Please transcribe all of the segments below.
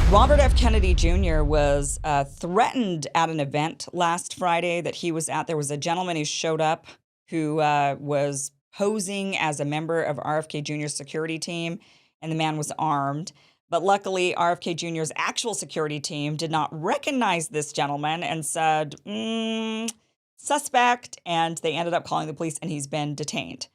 Robert F. Kennedy Jr. was threatened at an event last Friday that he was at. There was a gentleman who showed up who was posing as a member of RFK Jr.'s security team, and the man was armed. But luckily, RFK Jr.'s actual security team did not recognize this gentleman and said, suspect, and they ended up calling the police, and he's been detained.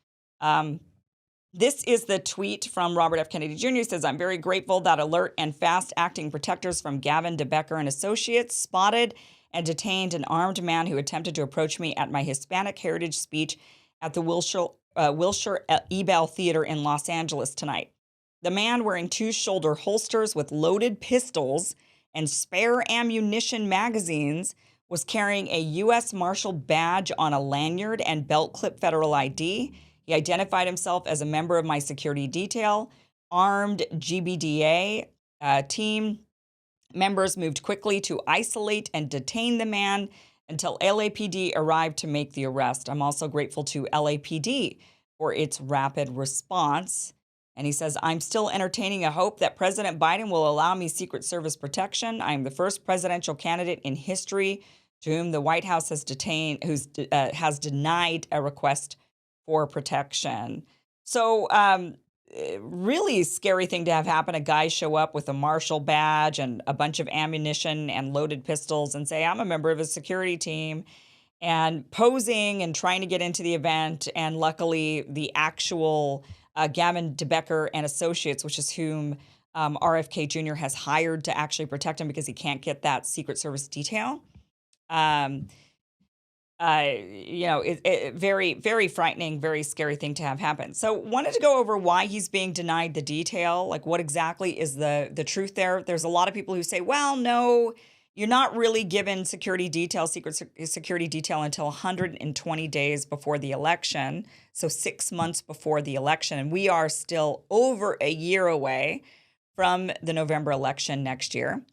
This is the tweet from Robert F. Kennedy Jr. He says, "I'm very grateful that alert and fast-acting protectors from Gavin DeBecker and Associates spotted and detained an armed man who attempted to approach me at my Hispanic Heritage speech at the Wilshire Ebell Theater in Los Angeles tonight. The man wearing two shoulder holsters with loaded pistols and spare ammunition magazines was carrying a U.S. Marshal badge on a lanyard and belt clip federal ID. He identified himself as a member of my security detail. Armed GBDA team members moved quickly to isolate and detain the man until LAPD arrived to make the arrest. I'm also grateful to LAPD for its rapid response." And he says, "I'm still entertaining a hope that President Biden will allow me Secret Service protection. I am the first presidential candidate in history to whom the White House has denied a request for protection." So really scary thing to have happen. A guy show up with a Marshal badge and a bunch of ammunition and loaded pistols and say, "I'm a member of a security team," and posing and trying to get into the event. And luckily, the actual Gavin DeBecker and Associates, which is whom RFK Jr. has hired to actually protect him because he can't get that Secret Service detail. Very, very frightening, very scary thing to have happen. So wanted to go over why he's being denied the detail, like what exactly is the truth there. There's a lot of people who say, well, no, you're not really given secret security detail until 120 days before the election. So 6 months before the election. And we are still over a year away from the November election next year.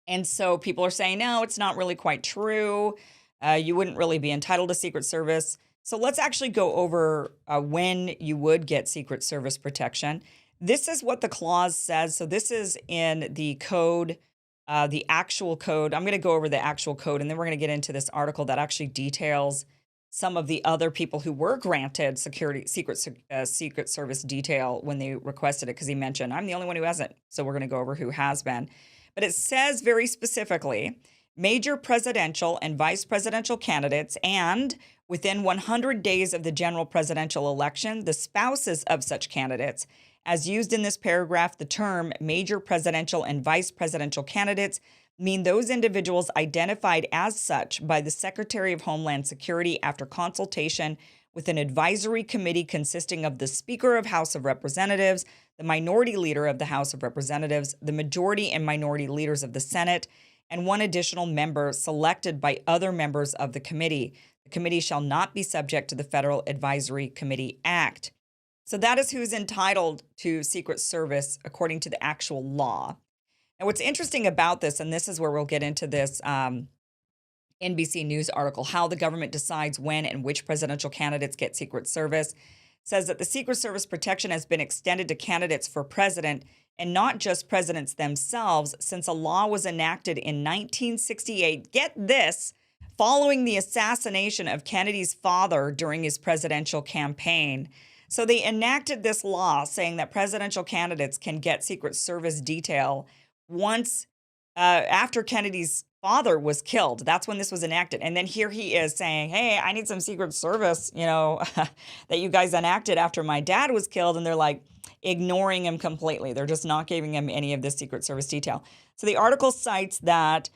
And so people are saying, no, it's not really quite true. You wouldn't really be entitled to Secret Service. So let's actually go over when you would get Secret Service protection. This is what the clause says. So this is in the code, the actual code. I'm going to go over the actual code, and then we're going to get into this article that actually details some of the other people who were granted Secret Service detail when they requested it, because he mentioned, I'm the only one who hasn't. So we're going to go over who has been. But it says very specifically, major presidential and vice presidential candidates, and within 100 days of the general presidential election, the spouses of such candidates. As used in this paragraph, the term major presidential and vice presidential candidates mean those individuals identified as such by the Secretary of Homeland Security after consultation with an advisory committee consisting of the Speaker of House of Representatives, the Minority Leader of the House of Representatives, the Majority and Minority Leaders of the Senate, and one additional member selected by other members of the committee. The committee shall not be subject to the Federal Advisory Committee Act. So that is who's entitled to Secret Service according to the actual law. And what's interesting about this, and this is where we'll get into this NBC News article, how the government decides when and which presidential candidates get Secret Service, says that the Secret Service protection has been extended to candidates for president and not just presidents themselves, since a law was enacted in 1968, get this, following the assassination of Kennedy's father during his presidential campaign. So they enacted this law saying that presidential candidates can get Secret Service detail once after Kennedy's father was killed. That's when this was enacted. And then here he is saying, hey, I need some Secret Service, that you guys enacted after my dad was killed. And they're like ignoring him completely. They're just not giving him any of this Secret Service detail. So the article cites that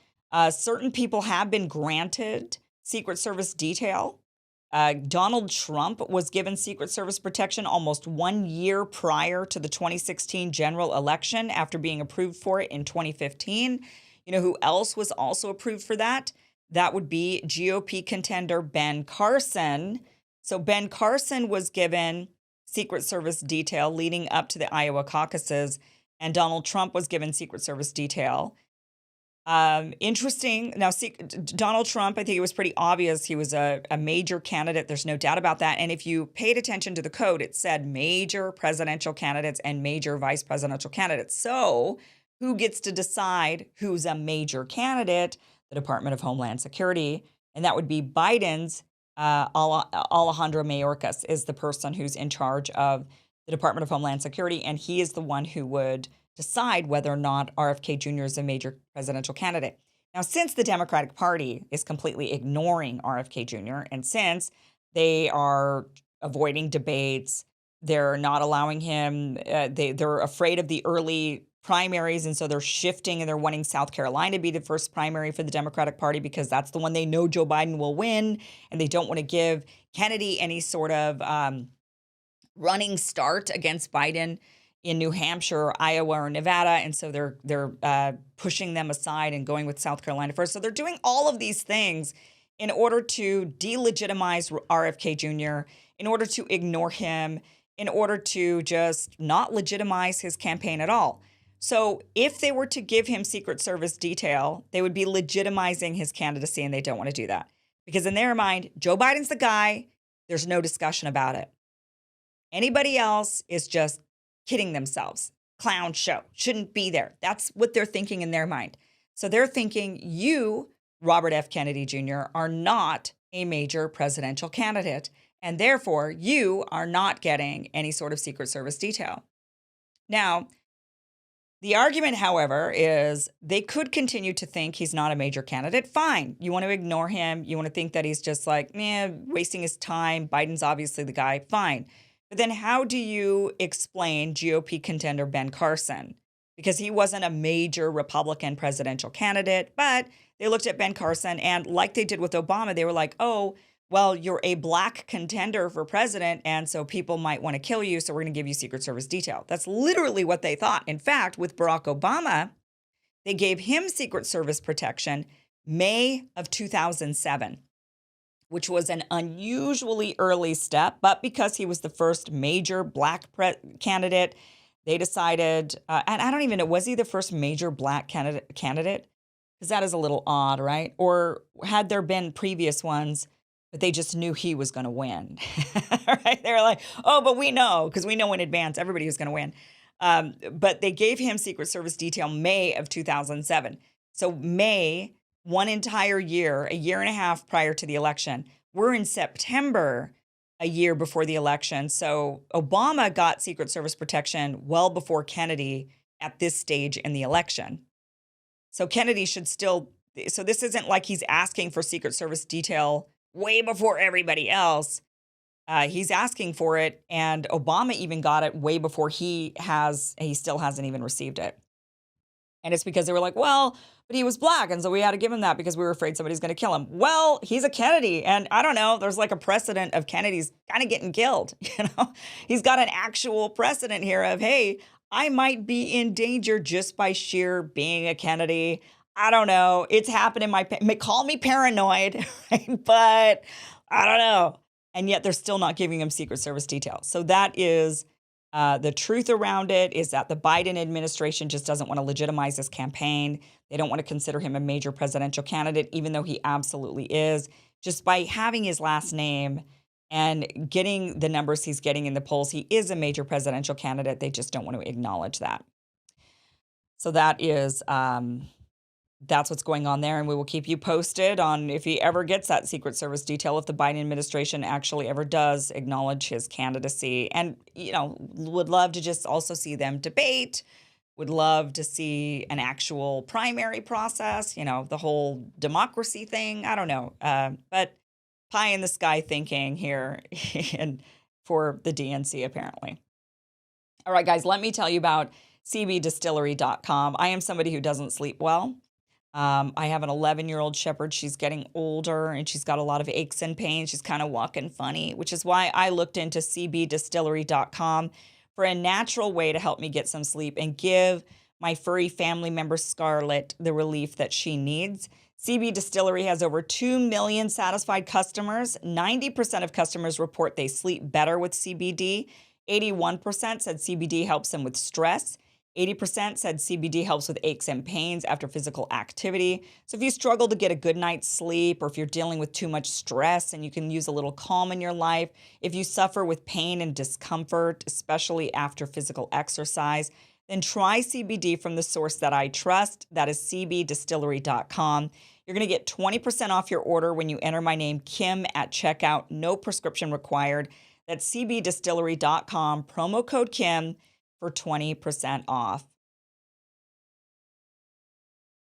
certain people have been granted Secret Service detail. Donald Trump was given Secret Service protection almost 1 year prior to the 2016 general election after being approved for it in 2015. You know who else was also approved for that? That would be GOP contender Ben Carson. So Ben Carson was given Secret Service detail leading up to the Iowa caucuses, and Donald Trump was given Secret Service detail. Interesting. Now, Donald Trump, I think it was pretty obvious he was a major candidate. There's no doubt about that. And if you paid attention to the code, it said major presidential candidates and major vice presidential candidates. So who gets to decide who's a major candidate? The Department of Homeland Security. And that would be Biden's Alejandro Mayorkas is the person who's in charge of the Department of Homeland Security. And he is the one who would decide whether or not RFK Jr. is a major presidential candidate. Now, since the Democratic Party is completely ignoring RFK Jr., and since they are avoiding debates, they're not allowing him, they're afraid of the early primaries, and so they're shifting and they're wanting South Carolina to be the first primary for the Democratic Party because that's the one they know Joe Biden will win, and they don't want to give Kennedy any sort of running start against Biden in New Hampshire, Iowa, or Nevada, and so they're pushing them aside and going with South Carolina first. So they're doing all of these things in order to delegitimize RFK Jr., in order to ignore him, in order to just not legitimize his campaign at all. So if they were to give him Secret Service detail, they would be legitimizing his candidacy, and they don't want to do that. Because in their mind, Joe Biden's the guy. There's no discussion about it. Anybody else is just kidding themselves. Clown show. Shouldn't be there. That's what they're thinking in their mind. So they're thinking you, Robert F. Kennedy Jr., are not a major presidential candidate, and therefore you are not getting any sort of Secret Service detail. Now, the argument, however, is they could continue to think he's not a major candidate. Fine. You want to ignore him. You want to think that he's just like, wasting his time. Biden's obviously the guy. Fine. But then how do you explain GOP contender Ben Carson? Because he wasn't a major Republican presidential candidate, but they looked at Ben Carson and like they did with Obama, they were like, oh, well, you're a black contender for president, and so people might want to kill you, so we're going to give you Secret Service detail. That's literally what they thought. In fact, with Barack Obama, they gave him Secret Service protection May of 2007, which was an unusually early step, but because he was the first major black candidate, they decided, and I don't even know, was he the first major black candidate? Because that is a little odd, right? Or had there been previous ones, but they just knew he was going to win, right? They were like, oh, but we know, because we know in advance everybody was going to win. But they gave him Secret Service detail May of 2007. So May, one entire year, a year and a half prior to the election. We're in September, a year before the election. So Obama got Secret Service protection well before Kennedy at this stage in the election. So Kennedy should still, so this isn't like he's asking for Secret Service detail way before everybody else. He's asking for it, and Obama even got it way before he still hasn't even received it. And it's because they were like, well, but he was black, and so we had to give him that because we were afraid somebody's going to kill him. Well, he's a Kennedy, and I don't know, there's like a precedent of Kennedys kind of getting killed, He's got an actual precedent here of, hey, I might be in danger just by sheer being a Kennedy. I don't know. It's happened in call me paranoid, right? But I don't know. And yet they're still not giving him Secret Service details. So that is the truth around it, is that the Biden administration just doesn't want to legitimize this campaign. They don't want to consider him a major presidential candidate, even though he absolutely is. Just by having his last name and getting the numbers he's getting in the polls, he is a major presidential candidate. They just don't want to acknowledge that. So that is... that's what's going on there, and we will keep you posted on if he ever gets that Secret Service detail, if the Biden administration actually ever does acknowledge his candidacy. And, would love to just also see them debate, would love to see an actual primary process, the whole democracy thing. I don't know. But pie in the sky thinking here and for the DNC, apparently. All right, guys, let me tell you about cbdistillery.com. I am somebody who doesn't sleep well. I have an 11-year-old shepherd. She's getting older and she's got a lot of aches and pains. She's kind of walking funny, which is why I looked into cbdistillery.com for a natural way to help me get some sleep and give my furry family member Scarlett the relief that she needs. CB Distillery has over 2 million satisfied customers. 90% of customers report they sleep better with CBD. 81% said CBD helps them with stress. 80% said CBD helps with aches and pains after physical activity. So if you struggle to get a good night's sleep, or if you're dealing with too much stress and you can use a little calm in your life, if you suffer with pain and discomfort, especially after physical exercise, then try CBD from the source that I trust. That is cbdistillery.com. You're going to get 20% off your order when you enter my name, Kim, at checkout. No prescription required. That's cbdistillery.com, promo code Kim for 20% off.